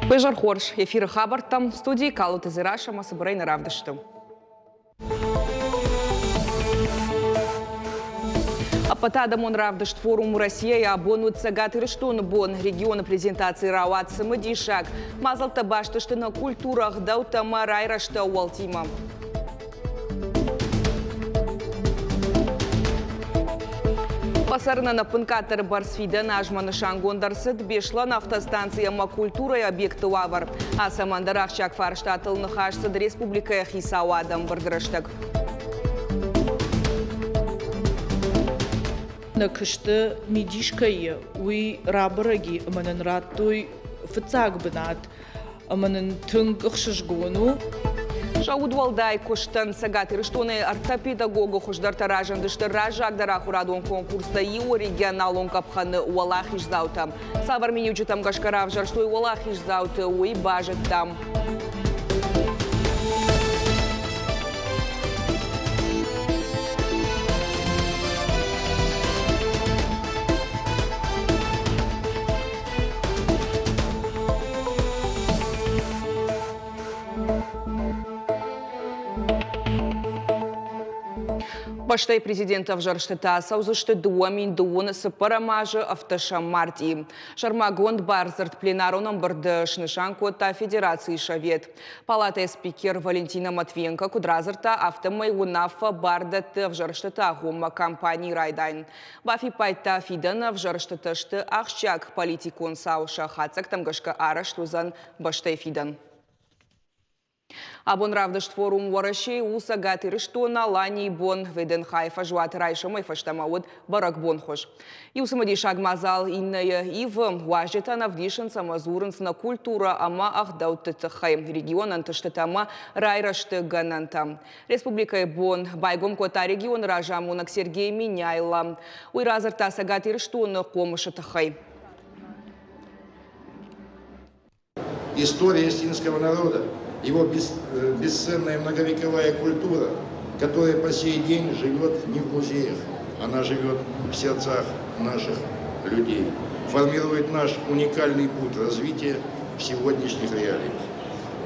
Пыжар Хорш, эфиры Хабартам, студии Калу Тазираша, Масабурейна Равдашту. Апатадамон Равдашт форум Россия абонут сагатырыштон бон региона презентации Рауат Самадишак. Мазал табаштышты на культурах даутама райрашта уалтима. Пасарна на пынкатыр барсфида нажманы шангондарсыд бешлан автостанция ма культура и объекты лавар. А самандарах чак фарштатыл нахашсыд республика Хисауадам бардырыштык. Накышты медишкай уи рабараги манан раттуй фыцаг бнат манан тынгыхшышгону. Шаудвалдай коштан сагатырыштоны артопедагога хождар таражан дышты ражак дарахурадон конкурста ио регионалон капханы уалахиш заутам. Савар меню там гашкарав жарштой уалахиш зауты уи бажет там. Баштай президента в Жарштата саузышты дуамин дуон сапарамажы автошам марти. Шармагонд барзарт пленаруном барды шнышанкота Федерации Шавет. Палата спикер Валентина Матвиенко кудразарта автомай унафа бардат в Жарштата гума компании Райдайн. Бафи пайта фидана в Жарштаташты ахчак политикон сауша хацак тамгашка араштузан баштай фидан. Абон Равдашт форум Варашей уса гатырыштона лани бон веден хайфа жуат райшамай фаштамауд барак бон хош. И усамади шагмазал инная ив важета навдишен самазуренс на культура ама ахдаутытхай регион анташтатама райрашты ганантам. Республика бон байгом кота регион ражамунак Сергей Миняйла. Уйразарта сагатырыштона комышатахай. История эстинского народа, его бесценная многовековая культура, которая по сей день живет не в музеях, она живет в сердцах наших людей, формирует наш уникальный путь развития в сегодняшних реалиях.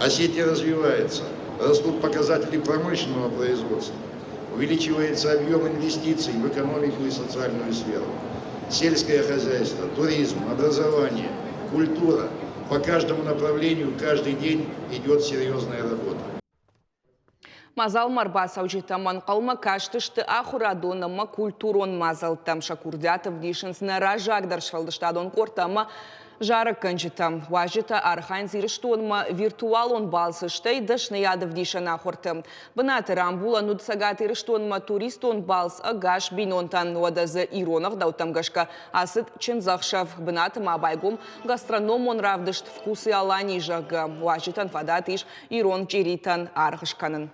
Осетия развивается, растут показатели промышленного производства, увеличивается объем инвестиций в экономику и социальную сферу. Сельское хозяйство, туризм, образование, культура. По каждому направлению каждый день идет серьезная работа. Мазал марба саужитаман қалма каштышты ахурадонама культурон мазал там шакурдятов дишенс на ражагдар швалдыштадон кортама жары канжитам. Важита архайн зирыштонма виртуалон балсыштай дашнаядов дишана хортам. Бынаты рамбула нудсагаты рыштонма туристон балс агаш бинонтан нодазы иронов даутамгашка асыт чензахшав. Бынаты мабайгом гастрономон равдышт вкусы алани жага. Важитан фадатиш ирон чиритан архышканын.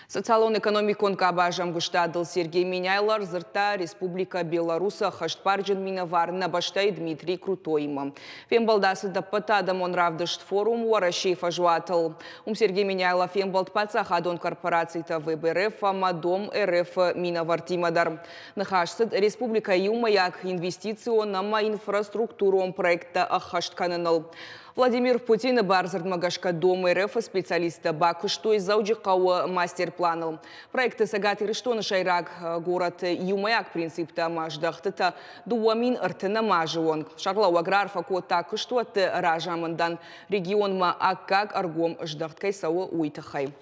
Социалон-экономикон кабажам гуштадыл Сергей Миняйлар зырта Республика Беларуса хаштпарджин миновар на баштай Дмитрий Крутойма. Фембалдасы да патадам он равдышт форум уарашей фажуатыл. Сергей Миняйлов фембалд пацахадон корпораций-то ВБРФ, мадом РФ миновартимадар. Нахашсыд Республика Юмаяк инвестиционнама инфраструктуром проекта ахаштканыныл. Владимир Путин барзард магашка дом РФ специалиста Бакуштой зауджикау мастер-планыл. Проекты сагаты рештона шайрак город Юмаяк принципта маждахтыта дуамин артына мажуон. Шарлау аграр факота кыштуат ражамындан регионма аккак аргом ждахткай сау уйтахай.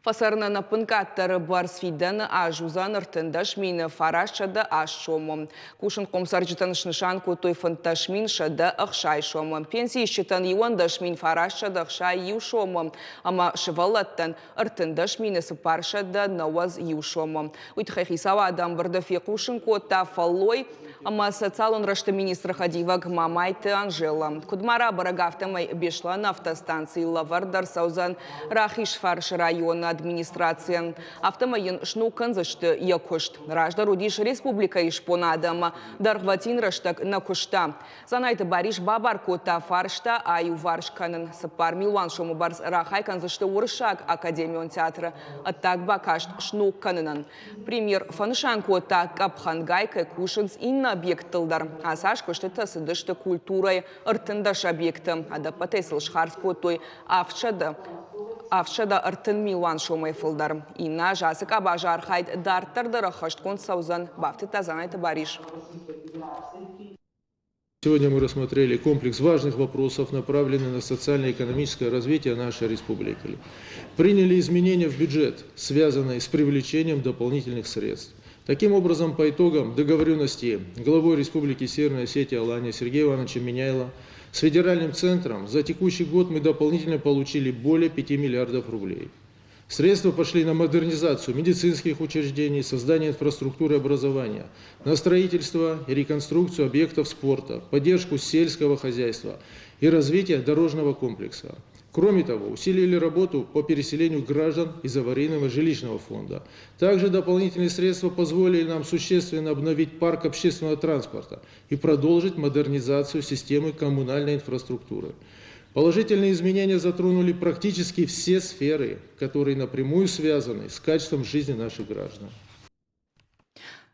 Фасарна на пынкаттары барсфидан ажузан артындашмин фарашчада ашшомом. Кушын комсарджитан шнышанку той фанташмин шада ахшайшомом. Пенсии считан юандашмин фарашчада ахшай юшомом. Ама шывалаттан артындашмин сыпаршада наваз юшомом. Уйтхахисава адам бардафи кушын кота фаллой. Ама социалон рашты министра Хадиваг Мамайты Анжела. Кудмара барагавтамай бешлан автостанции Лавардар Саузан Рахиш Фарш района администрациян. Автомайын шну канзышты якушт. Ражда рудиш республика ишпонадам. Даргватин раштак накушта. Занайты бариш бабар кота фаршта, аю варшканын. Сапар милуан шому барс рахай канзышты урышак академион театра. Аттак бакашт шну канынын. Премьер фанышан кота капхангайка кушынс инна объектылдар. Асаш кушты тасыдышты культурой ыртындаш объекты. Ада патесыл шхарско той авшада ыртын милуан шомай фылдар. Инна жасык абажар хайд дартардары хашткон саузан бафты тазанайты бариш. Сегодня мы рассмотрели комплекс важных вопросов, направленных на социально-экономическое развитие нашей республики. Приняли изменения в бюджет, связанные с привлечением дополнительных средств. Таким образом, по итогам договоренности главой Республики Северная Осетия Алания Сергея Ивановича Миняйла с федеральным центром за текущий год мы дополнительно получили более 5 миллиардов рублей. Средства пошли на модернизацию медицинских учреждений, создание инфраструктуры образования, на строительство и реконструкцию объектов спорта, поддержку сельского хозяйства и развитие дорожного комплекса. Кроме того, усилили работу по переселению граждан из аварийного жилищного фонда. Также дополнительные средства позволили нам существенно обновить парк общественного транспорта и продолжить модернизацию системы коммунальной инфраструктуры. Положительные изменения затронули практически все сферы, которые напрямую связаны с качеством жизни наших граждан.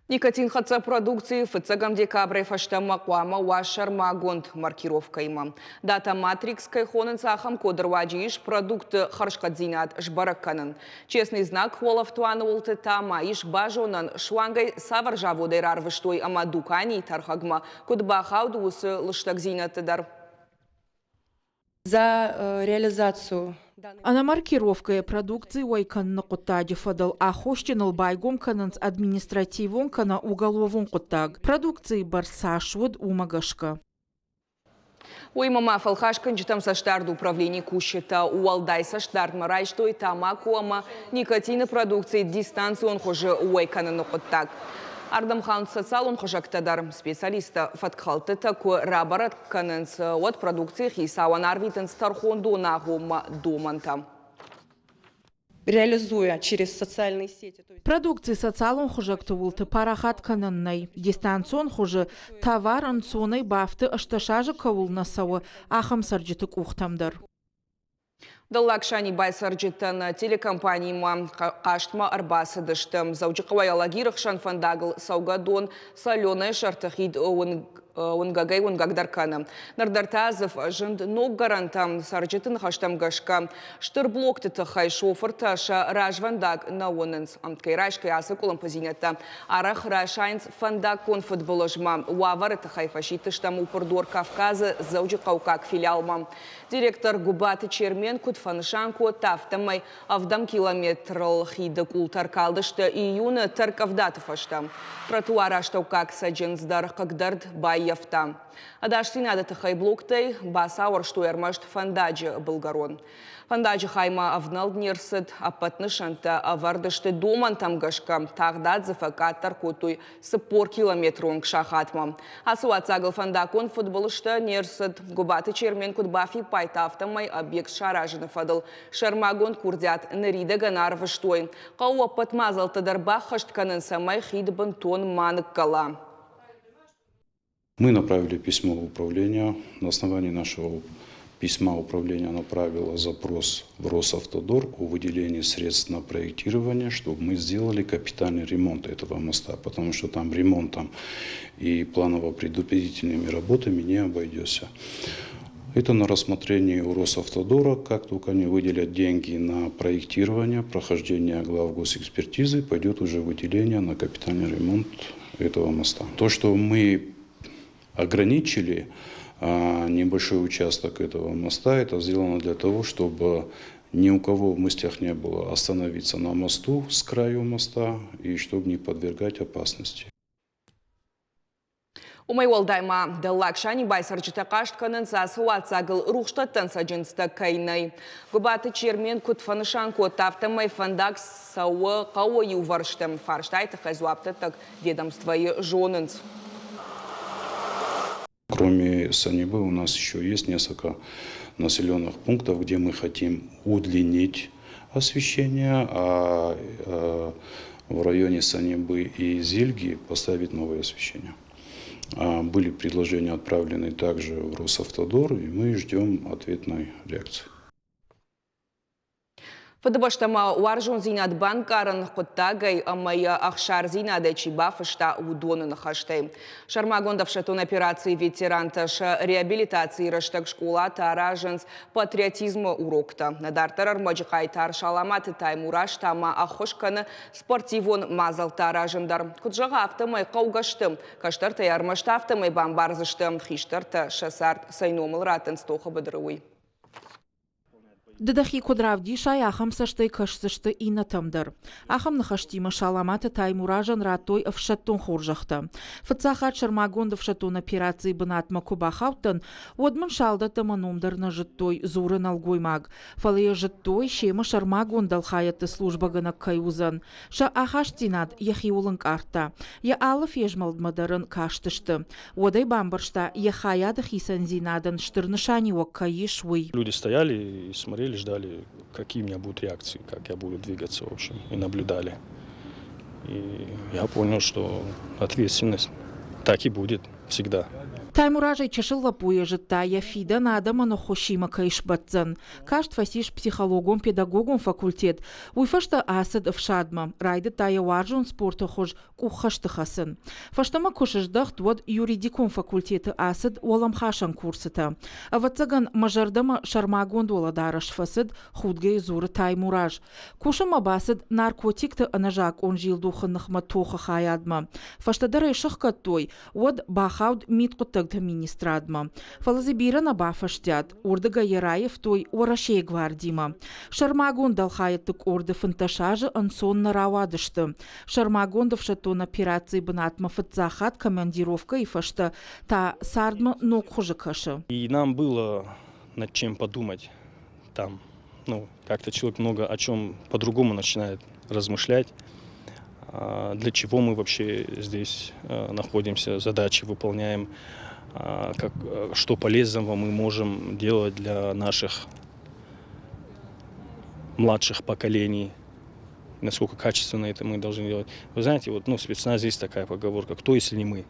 Никотин хаца продукции в цегам декабре фаштама куама вашар магонд маркировка има. Дата матрикской хонен сахам кодерваджиш продукт харшкадзинат жбараканан. Честный знак холов туана ултетама иш бажонан швангай саваржаводой рарвыштой амадукани тархагма кудбахаудус лыштагзинатедар. За реализацию Она маркировка продукции уайкан на кутаде фадал, а хощинал байгом кананс административон кана уголовон кутаг. Продукции барсашвуд умагашка. Уймама фалхашкан житам саштарду управление кущета уалдай саштард марай, что и тамакуама никотина продукции дистанцион хоже уайкана на кутаг. Ардамхан социалон хожактадар специалиста фатхалты таку рабарат каненс от продукции хисауан арвитен стархонду нагума думанта. реализуя через социальные сети. Продукции социалон хожактувулты парахат кананнай. Дистанцион хоже товар анцонай бафты ашташажы кавулнасауы ахам сарджитык ухтамдар. Даллакшани байсарджитан телекомпанияма каштма арбасы дыштым. Заучықвай алагирық шанфандагыл саугадон соленая шартахид унгагай унгагдарканы. Нардартазов жынд ног гарантам сарджитын хаштам гашка. Штырблокты тахай шофер таша ражвандаг на онынс. Кайрашкай асы кулам позинета. Арах рашайнс фандак кон футболожма. Уавары тахай фашитыштам упордор Кавказа заучықаукак филиалма. Директор Губаты Чермен Кутфаншанку тафтамай авдам километрл хиды култар калдышты июна таркавдатыфашта. Тротуара штаукак саджинсдар кагдард байяфта. Адашти надо тахай блоктай басауар штуермашт фандаджи Болгарон. Фандаджи хайма авнал днерсет апатнышанта авардышты доман тамгашка тагдад зафакаттар котуй сыпор километрон кшахатма. Асуацагыл фандакон футболышты нерсет Губаты Чермен Кутбафи пайтафтамай объект шаражыны фадыл. Шармагон курдят нарида ганар выштой. Кауа патмазал тадарба хаштканын самай хидбан тон манык кала. Мы направили письмо в управление. На основании нашего письма управление направило запрос в Росавтодор о выделении средств на проектирование, чтобы мы сделали капитальный ремонт этого моста, потому что там ремонтом и планово-предупредительными работами не обойдется. Это на рассмотрение у Росавтодора. Как только они выделят деньги на проектирование, прохождение главгосэкспертизы, пойдет уже выделение на капитальный ремонт этого моста. То, что мы ограничили небольшой участок этого моста, это сделано для того, чтобы ни у кого в мыслях не было остановиться на мосту, с краю моста, и чтобы не подвергать опасности. Умай уалдайма даллакшани байсарджита каштканын сасуацагыл рухштаттан саджинста кайнай. Губаты Чермен Кутфанышанку тафтамай фандак сауы кауы юварштам фарштайты хазуаптатак ведомствои жонынц. Кроме Санибы у нас еще есть несколько населенных пунктов, где мы хотим удлинить освещения, а в районе Санебы и Зельги поставить новое освещение. Были предложения отправлены также в Росавтодор, и мы ждем ответной реакции. Фыдыбаштама уаржун зинат банкарын құттагай амая ақшар зинады чибафышта удонын хаштай. Шармагондов шатун операции ветеранташ реабилитации раштаг школа таражынс патриотизма урокта. Надартарар маджықайтар шаламаты таймураш тама ахошканы спортивон мазал таражындар. Куджаға автомай қауғаштым. Каштар таярмашта автомай бамбарзыштым. Хиштарта шасарт сайномыл ратын стоқы быдыруй. Дадахи кодравди шай ахам саштай кашсышты инатамдар. Ахам нахаштима шаламаты таймуражан ратой авшаттон хоржахта. Фацахат Шармагондов шатон операции бынатма кубахаутан, одман шалдата манумдар на життой зуры налгоймаг. Фалея життой шема Шармагондал хаяты служба ганак каюзан. Ша ахаштинат яхиулынк арта. Я алаф ежмалдмадарын каштышты. Одай бамбаршта яхаяда хисанзинадан штырнышани ваккаишвый. Люди стояли и смотрели, ждали, какие у меня будут реакции, как я буду двигаться, в общем, и наблюдали. И я понял, что ответственность так и будет всегда. Таймуражай чешылла пуежетта яфида надама на хошима кайшбатзан. Кашт фасиш психологом педагогом факультет. Уйфашта асад вшадма. Райда тая варжун спорта хож кухаштахасын. Фаштама кушаждах туад юридиком факультеты асад уаламхашан курсыта. Аватсаган мажардама Шармагонд уладараш фасад худгай зуры Таймураж. Кушама басад наркотикты анажак он жилдуха нахматоха хаядма. Фаштадарай шахкаттой уад бахауд миткутта администрадма. Фалазибира на бафаштят, ордага Яраев той орашей гвардима. Шармагондал хаятык орды фанташажы ансон на равадышты. Шармагондов шатон операции бынатма фатзахат командировка и фашта та сардма ног хуже каша. И нам было над чем подумать там. Ну, как-то человек много о чем по-другому начинает размышлять. Для чего мы вообще здесь находимся, задачи выполняем, что полезного мы можем делать для наших младших поколений, насколько качественно это мы должны делать. Вы знаете, вот, в спецназе есть такая поговорка: кто, если не мы?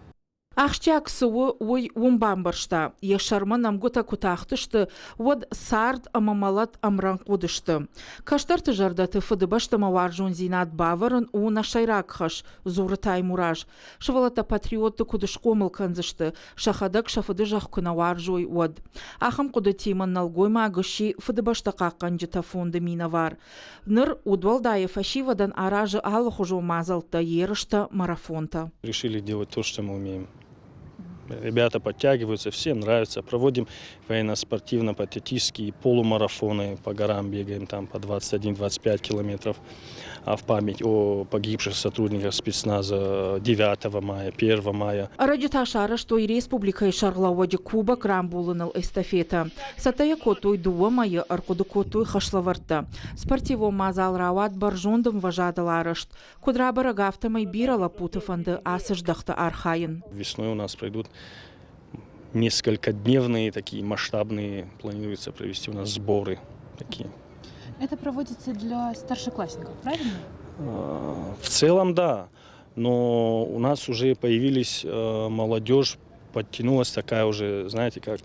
Ахчак суы ой умбамбаршта. Ешарма намгота кутахтышты, вот сард амамалат амран кудышты. Каштарты жардаты фыдыбашты маваржун зинат баварын уна шайракхаш, зуры Таймураж. Шывалата патриотты кудыш комыл канзышты, шахадак шафыды жахкына варжуй уад. Ахам куды тиман налгойма агыши фыдыбашты қаққан жыта фонды мина вар. Ныр удвалдайы фашивадан аражы алы хужу мазалта ерышта марафонта. Решили делать то, что мы умеем. Ребята подтягиваются, всем нравится. Проводим военно-спортивно-патриотические полумарафоны, по горам бегаем там по 21-25 километров. А в память о погибших сотрудниках спецназа 9 мая, 1 мая. Ради ташара, что и республика и шарлаводи Куба крамбулынал эстафета. Сатая котой дуа мая аркуды котой хашлаварта. Спортиво мазал рават баржондым важадал арышт. Кудра барагавтамай бирала путафанды асыждахта архаин. Весной у нас пройдут несколькодневные, такие масштабные, планируется провести у нас сборы такие. Это проводится для старшеклассников, правильно? В целом, да. Но у нас уже появились молодежь, подтянулась такая уже, знаете, как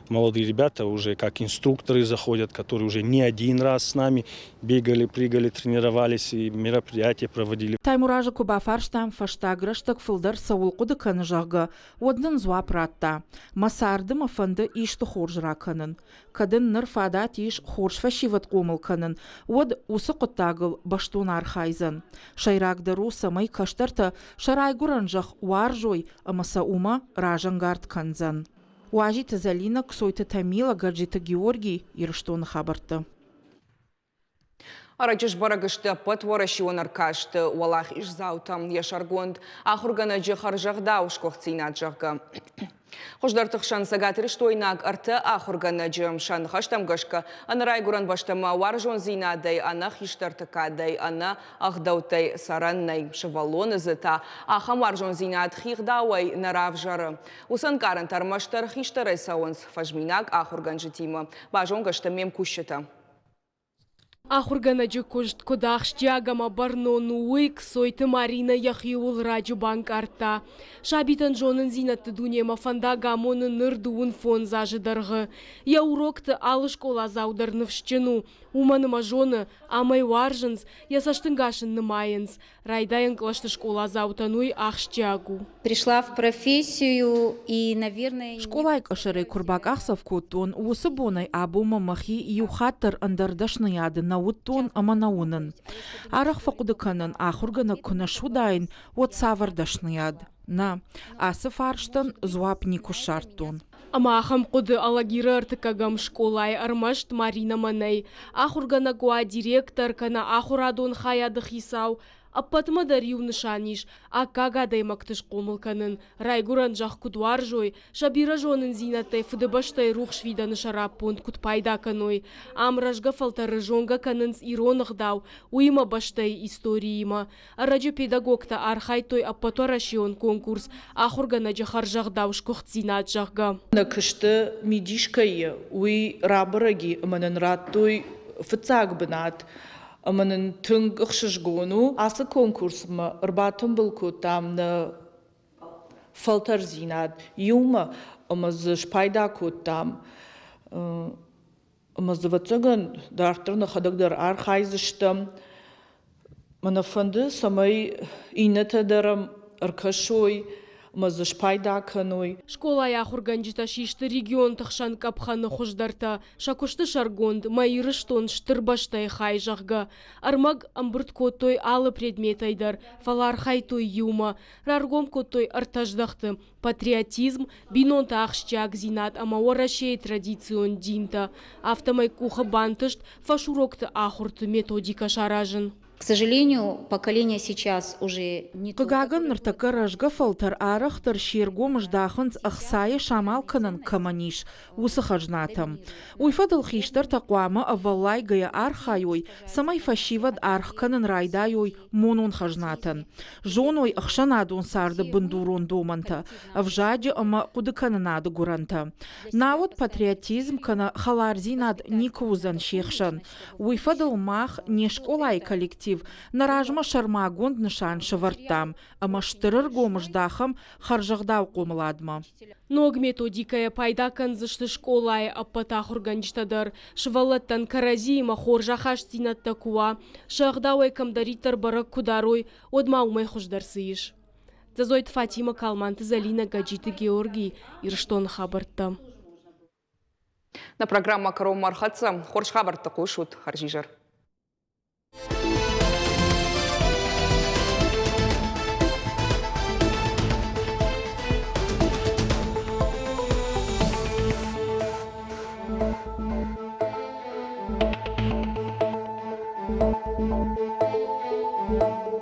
молодые ребята уже как инструкторы заходят, которые уже не один раз с нами бегали, прыгали, тренировались и мероприятия проводили. Таймуража Куба фарштам фаштаграштак фылдар саулкуды каныжага, однын зуап ратта. Масардым афанды ишты хоржыра канын. Кадын ныр фадат иш хорж фашиват комыл канын. Од усы құттагыл баштун архайзан. Шайрагдару самай каштарта шарайгуранжах уаржой, амаса ума ражангард канзан. Уажита Залина, Ксойта Тамила, Гаджита Георгий, Ирштон Хабарта. Арачыш барагышты патвораши онаркашты, уалах иш заутам яшаргонд, ахургана джихаржагда ушкохцинат жагга. Хождартық шан сагатыры штойнак арты ахургана джим шан хаштам гашка, анарайгуран баштама варжон зинадай, ана хиштартыкадай, ана ахдаутай сараннай шавалоны зыта, ахам варжон зинат хихдауай наравжары. Усан каран тармаштар хиштарай саунс, фажминак ахурган житима, бажон гашта мем кущета. Ахурганаджи кожт кодахштягама барнону уик сойты Марина яхиул раджу банк арта. Шабитан жонын зинатты дунема фанда гамоны нырдуын фон зажыдарғы. Я урокты алы школа заударны вшчыну. Уманыма жоны амай варжынс, я саштынгашын нымайынс. Райдайын клашты школа заутануй ахштягу. Пришла в профессию и, наверное... Школайк ашырай курбак ахсав коттон, усы бонай абума махи юхаттыр андардашны яды науттон аманаунын. Арах факудыканын ахургана күні шудайын от савардашны яд. На, асы фарштан зуап нику шарттон. Амахам куды алагиры артыкагам школай армашт Марина манай. Ахургана гуа директор кана ахурадон хаяды хисау. Аппатыма дарью нышаниш, а кагадай мактыш комылканын. Райгуран жах кудуар жой, шабира жонын зинатай фыдыбаштай рух швиданы шараппон кут пайда каной. Амражга фалтары жонга канынс иронық уйма баштай историйма. Радиопедагогта архай той аппаторашион конкурс, ахургана жахар жагдау шкухт зинат жахга. Накышты мидишкай, уй рабыраги манын раттуй фыцаг бынат. Аманын түнг ұқшышғуыну асы конкурсыма ұрбатын бұл көттамны фалтар зинад. Юма ымызы шпайда көттам. Ымызы ватсығын дартырны қадығдар архайзыштым. Мына фынды самай инетедерім ұркашой. Мазы шпайда каной. Школа яхурганжита шишты регион тахшан капханы хуждарта. Шакушты шаргонд, майырыштон штырбаштай хай жахга. Армаг амбырт котой алы предметайдар. Фалар хайтой юма. Раргом котой артаждахты. Патриотизм, бинон тахшчак зинат, ама орашей традицион динта. Автомай куха бантышт, фашурокты ахурты методика шаражын. К сожалению, поколение сейчас уже не то. Кагаган ныртакы рожга фалтар арахтар шергом ждахынц ахсайы шамал кынын каманиш, усы хажнатым. Уйфадыл хиштар тақуамы аваллай гая архайой, самай фашивад арх кынын райдайой монон хажнатын. Жоной ахшанадун сарды бындурон доманта, авжаджи ама кудыканынады гуранта. Навод патриотизм кана халарзинад никузан шехшан. Уйфадыл мах не школай коллектив, наражма шарма гонд нышан шавартам, ама штырыр гомыждахам харжагдау комыладма. Ног методикая пайда канзышты школай аппата хурганчтадар, швалаттан каразима хоржахаш тинатта куа, шагдауай камдаритар барак кударой, одма умай хуждарсыиш. Зазойт Фатима Калманты Залина Гаджиты Георгий, Ирштон хабарта. На программа Каром Мархатса, Хорш хабарта кушут, Харжижар.